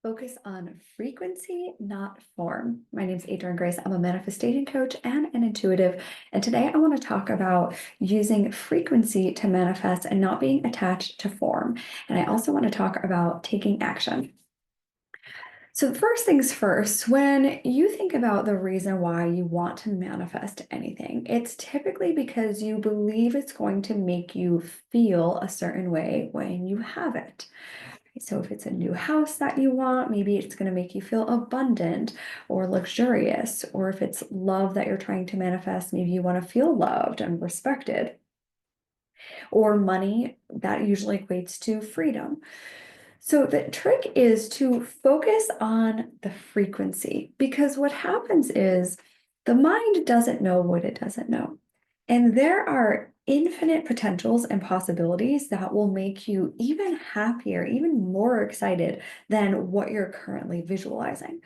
focus on frequency, not form. My name is Adrienne Grace. I'm a manifestation coach and an intuitive. And today I want to talk about using frequency to manifest and not being attached to form. And I also want to talk about taking action. So, first things first, when you think about the reason why you want to manifest anything, it's typically because you believe it's going to make you feel a certain way when you have it. So if it's a new house that you want, maybe it's going to make you feel abundant or luxurious. Or if it's love that you're trying to manifest, maybe you want to feel loved and respected. Or money, that usually equates to freedom. So the trick is to focus on the frequency, because what happens is the mind doesn't know what it doesn't know. And there are infinite potentials and possibilities that will make you even happier, even more excited than what you're currently visualizing.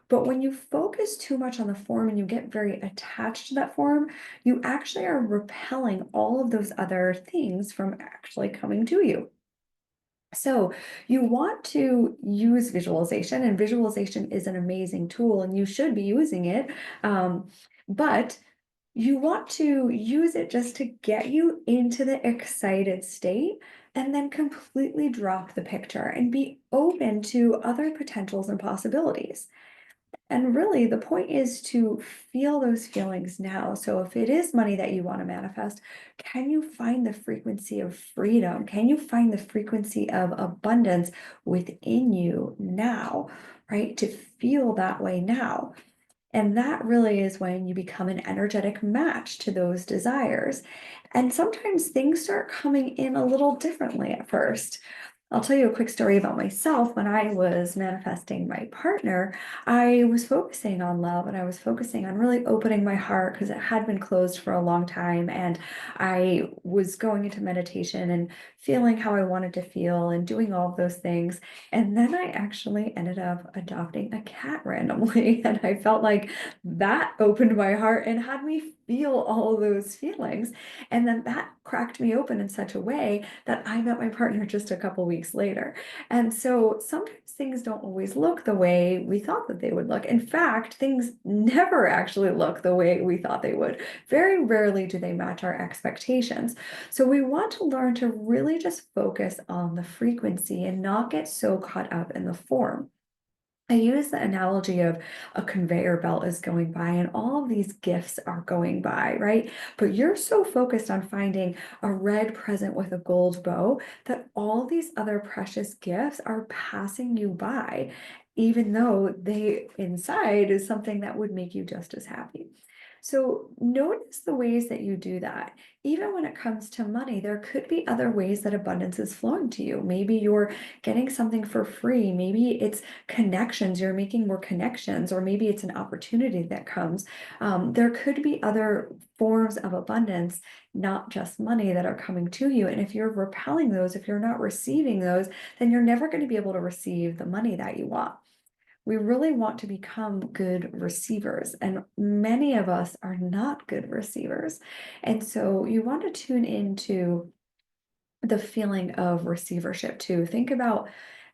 But when you focus too much on the form and you get very attached to that form, you actually are repelling all of those other things from actually coming to you. So you want to use visualization, and visualization is an amazing tool, and you should be using it. But you want to use it just to get you into the excited state and then completely drop the picture and be open to other potentials and possibilities. And really, the point is to feel those feelings now. So, if it is money that you want to manifest, can you find the frequency of freedom? Can you find the frequency of abundance within you now, right? To feel that way now. And that really is when you become an energetic match to those desires. And sometimes things start coming in a little differently at first. I'll tell you a quick story about myself. When I was manifesting my partner, I was focusing on love and I was focusing on really opening my heart because it had been closed for a long time. And I was going into meditation and feeling how I wanted to feel and doing all of those things. And then I actually ended up adopting a cat randomly. And I felt like that opened my heart and had me feel all those feelings. And then that cracked me open in such a way that I met my partner just a couple weeks later. And so sometimes things don't always look the way we thought that they would look. In fact, things never actually look the way we thought they would. Very rarely do they match our expectations. So we want to learn to really just focus on the frequency and not get so caught up in the form. I use the analogy of a conveyor belt is going by and all of these gifts are going by, right? But you're so focused on finding a red present with a gold bow that all these other precious gifts are passing you by, even though they inside is something that would make you just as happy. So notice the ways that you do that. Even when it comes to money, there could be other ways that abundance is flowing to you. Maybe you're getting something for free. Maybe it's connections, you're making more connections, or maybe it's an opportunity that comes. There could be other forms of abundance, not just money, that are coming to you. And if you're repelling those, if you're not receiving those, then you're never going to be able to receive the money that you want. We really want to become good receivers, and many of us are not good receivers. And so you want to tune into the feeling of receivership too. Think about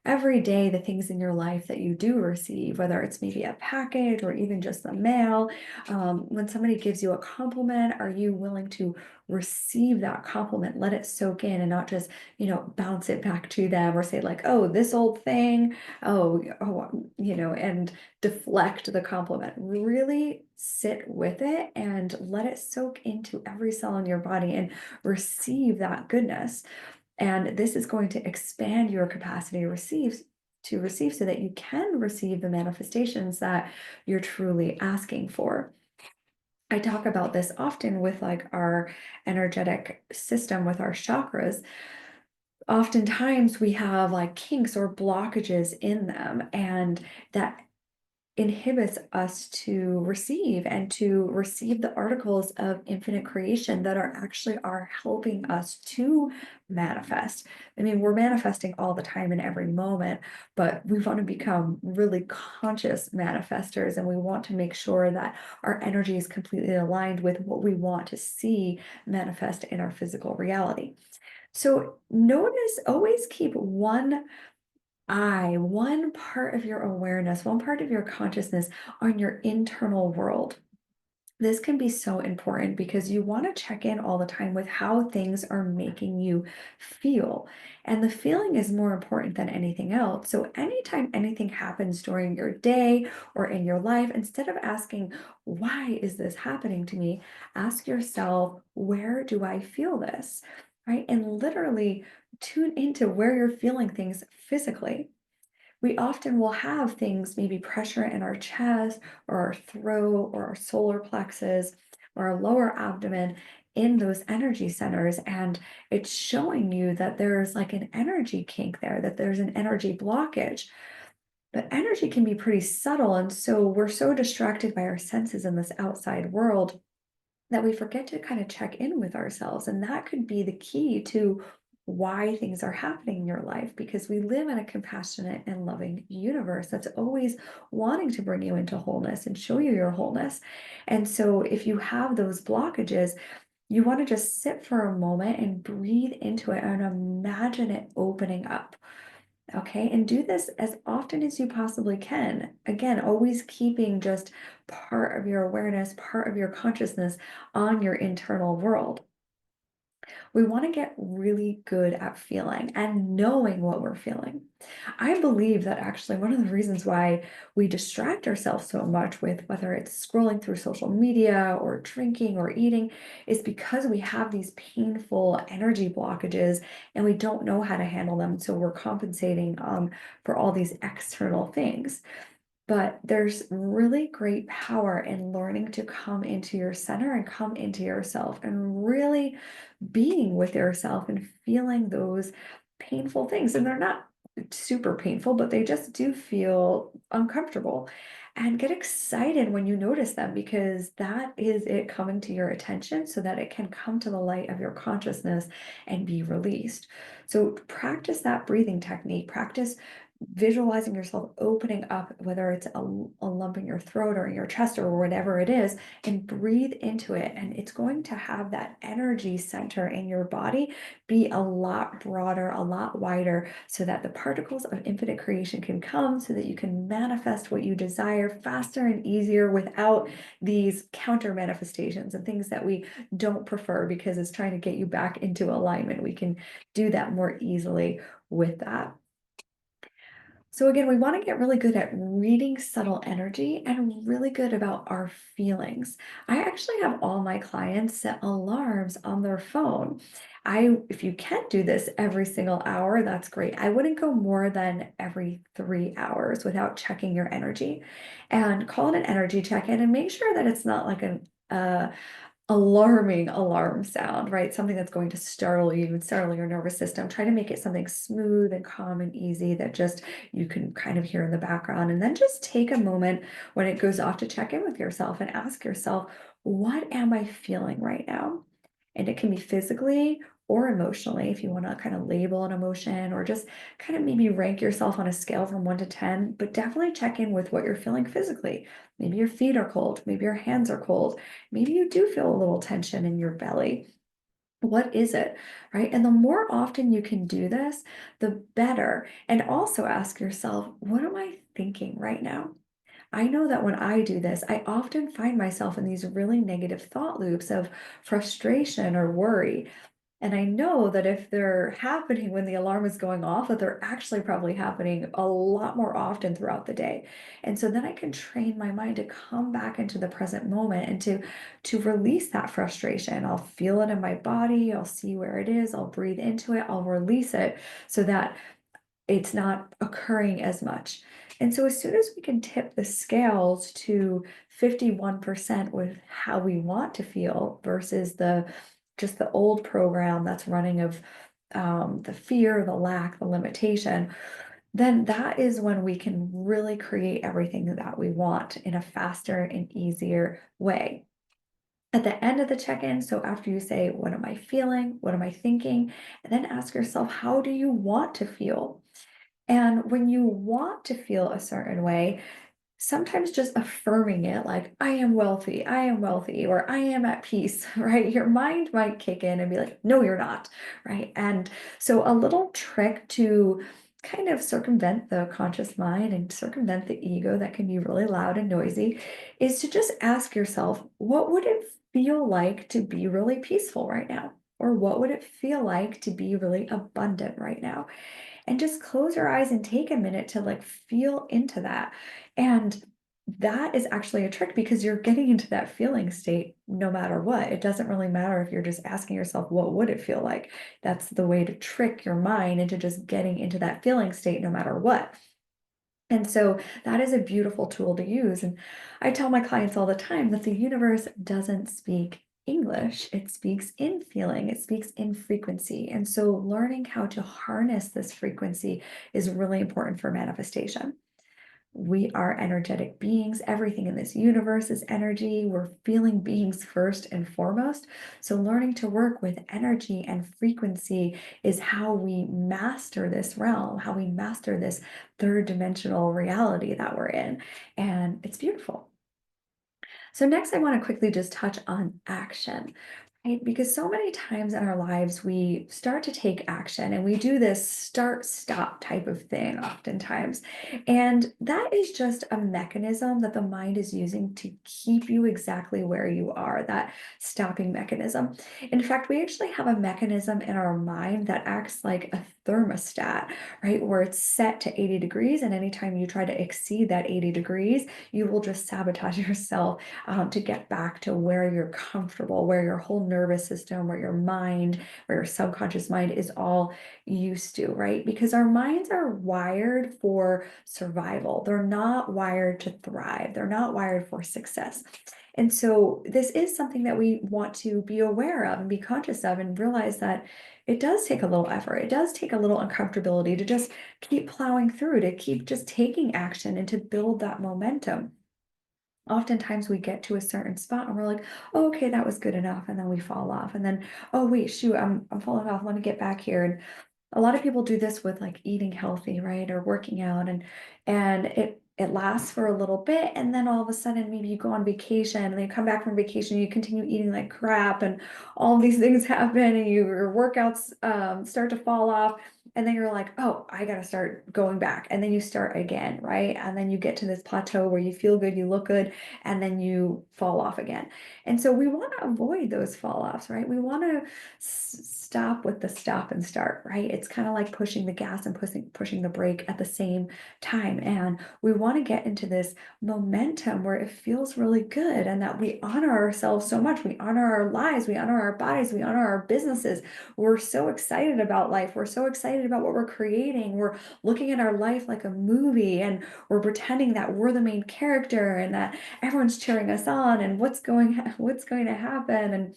every day the things in your life that you do receive, whether it's maybe a package or even just the mail. When somebody gives you a compliment, are you willing to receive that compliment, let it soak in and not just, bounce it back to them or say like, oh, this old thing, and deflect the compliment. Really sit with it and let it soak into every cell in your body and receive that goodness. And this is going to expand your capacity to receive so that you can receive the manifestations that you're truly asking for. I talk about this often with like our energetic system with our chakras. Oftentimes we have like kinks or blockages in them, and that inhibits us to receive the articles of infinite creation that are helping us to manifest. I mean, we're manifesting all the time in every moment, but we want to become really conscious manifestors, and we want to make sure that our energy is completely aligned with what we want to see manifest in our physical reality. So notice, always keep one one part of your awareness, one part of your consciousness on your internal world. This can be so important because you want to check in all the time with how things are making you feel. And the feeling is more important than anything else. So, anytime anything happens during your day or in your life, instead of asking, why is this happening to me? Ask yourself, where do I feel this? Right? And literally tune into where you're feeling things physically. We often will have things, maybe pressure in our chest or our throat or our solar plexus or our lower abdomen in those energy centers. And it's showing you that there's like an energy kink there, that there's an energy blockage. But energy can be pretty subtle. And so we're so distracted by our senses in this outside world that we forget to kind of check in with ourselves. And that could be the key to why things are happening in your life, because we live in a compassionate and loving universe that's always wanting to bring you into wholeness and show you your wholeness. And so if you have those blockages, you want to just sit for a moment and breathe into it and imagine it opening up. Okay, and do this as often as you possibly can. Again, always keeping just part of your awareness, part of your consciousness on your internal world. We want to get really good at feeling and knowing what we're feeling. I believe that actually one of the reasons why we distract ourselves so much with whether it's scrolling through social media or drinking or eating is because we have these painful energy blockages and we don't know how to handle them. So we're compensating for all these external things. But there's really great power in learning to come into your center and come into yourself and really being with yourself and feeling those painful things. And they're not super painful, but they just do feel uncomfortable. And get excited when you notice them because that is it coming to your attention so that it can come to the light of your consciousness and be released. So practice that breathing technique, practice visualizing yourself opening up, whether it's a lump in your throat or in your chest or whatever it is, and breathe into it. And it's going to have that energy center in your body be a lot broader, a lot wider, so that the particles of infinite creation can come so that you can manifest what you desire faster and easier without these counter manifestations and things that we don't prefer because it's trying to get you back into alignment. We can do that more easily with that. So again, we want to get really good at reading subtle energy and really good about our feelings. I actually have all my clients set alarms on their phone. If you can do this every single hour, that's great. I wouldn't go more than every 3 hours without checking your energy and call it an energy check-in and make sure that it's not like an, alarming alarm sound, right? Something that's going to startle you and startle your nervous system. Try to make it something smooth and calm and easy that just you can kind of hear in the background. And then just take a moment when it goes off to check in with yourself and ask yourself, what am I feeling right now? And it can be physically or emotionally if you want to kind of label an emotion or just kind of maybe rank yourself on a scale from 1 to 10, but definitely check in with what you're feeling physically. Maybe your feet are cold, maybe your hands are cold. Maybe you do feel a little tension in your belly. What is it? Right. And the more often you can do this, the better. And also ask yourself, what am I thinking right now? I know that when I do this, I often find myself in these really negative thought loops of frustration or worry. And I know that if they're happening when the alarm is going off, that they're actually probably happening a lot more often throughout the day. And so then I can train my mind to come back into the present moment and to release that frustration. I'll feel it in my body, I'll see where it is, I'll breathe into it, I'll release it so that it's not occurring as much. And so as soon as we can tip the scales to 51% with how we want to feel versus the just the old program that's running of the fear, the lack, the limitation, then that is when we can really create everything that we want in a faster and easier way. At the end of the check-in, so after you say, what am I feeling? What am I thinking? And then ask yourself, how do you want to feel? And when you want to feel a certain way, sometimes just affirming it, like, I am wealthy, or I am at peace, right? Your mind might kick in and be like, no, you're not, right? And so a little trick to kind of circumvent the conscious mind and circumvent the ego that can be really loud and noisy is to just ask yourself, what would it feel like to be really peaceful right now? Or what would it feel like to be really abundant right now? And just close your eyes and take a minute to like feel into that. And that is actually a trick because you're getting into that feeling state no matter what. It doesn't really matter if you're just asking yourself, what would it feel like? That's the way to trick your mind into just getting into that feeling state no matter what. And so that is a beautiful tool to use. And I tell my clients all the time that the universe doesn't speak English, it speaks in feeling, it speaks in frequency. And so learning how to harness this frequency is really important for manifestation. We are energetic beings. Everything in this universe is energy. We're feeling beings first and foremost. So, learning to work with energy and frequency is how we master this realm, how we master this third dimensional reality that we're in. And it's beautiful. So, next, I want to quickly just touch on action. Right? Because so many times in our lives, we start to take action and we do this start stop type of thing oftentimes. And that is just a mechanism that the mind is using to keep you exactly where you are, that stopping mechanism. In fact, we actually have a mechanism in our mind that acts like a thermostat, right? Where it's set to 80 degrees. And anytime you try to exceed that 80 degrees, you will just sabotage yourself to get back to where you're comfortable, where your whole nervous system, where your mind, where your subconscious mind is all used to, right? Because our minds are wired for survival. They're not wired to thrive. They're not wired for success. And so this is something that we want to be aware of and be conscious of and realize that it does take a little effort. It does take a little uncomfortability to just keep plowing through, to keep just taking action and to build that momentum. Oftentimes we get to a certain spot and we're like, oh, okay, that was good enough. And then we fall off. And then, oh, wait, shoot, I'm falling off. Let me get back here. And a lot of people do this with like eating healthy, right? Or working out and it lasts for a little bit and then all of a sudden maybe you go on vacation and then you come back from vacation, you continue eating like crap and all of these things happen and your workouts start to fall off and then you're like, oh, I got to start going back. And then you start again, right? And then you get to this plateau where you feel good, you look good, and then you fall off again. And so we want to avoid those fall offs, right? We want to stop with the stop and start, right? It's kind of like pushing the gas and pushing the brake at the same time. And we want to get into this momentum where it feels really good and that we honor ourselves so much. We honor our lives, we honor our bodies, we honor our businesses. We're so excited about life. We're so excited about what we're creating. We're looking at our life like a movie and we're pretending that we're the main character and that everyone's cheering us on and what's going to happen and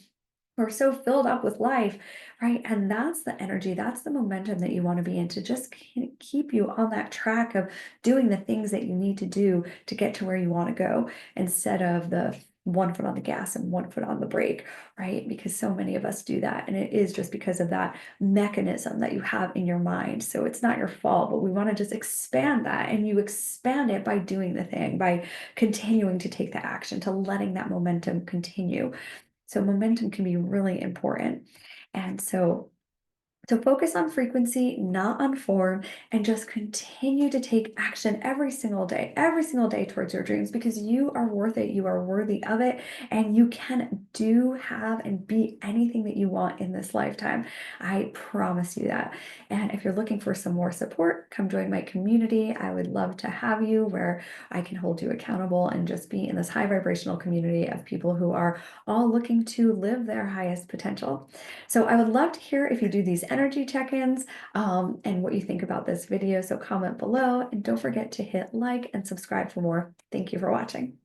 we're so filled up with life, right? And that's the energy, that's the momentum that you want to be in to just keep you on that track of doing the things that you need to do to get to where you want to go instead of the one foot on the gas and one foot on the brake, right? Because so many of us do that. And it is just because of that mechanism that you have in your mind. So it's not your fault, but we want to just expand that. And you expand it by doing the thing, by continuing to take the action, to letting that momentum continue. So momentum can be really important. And so focus on frequency, not on form, and just continue to take action every single day towards your dreams because you are worth it. You are worthy of it, and you can do, have, and be anything that you want in this lifetime. I promise you that. And if you're looking for some more support, come join my community. I would love to have you where I can hold you accountable and just be in this high vibrational community of people who are all looking to live their highest potential. So I would love to hear if you do these energy check-ins and what you think about this video. So comment below and don't forget to hit like and subscribe for more. Thank you for watching.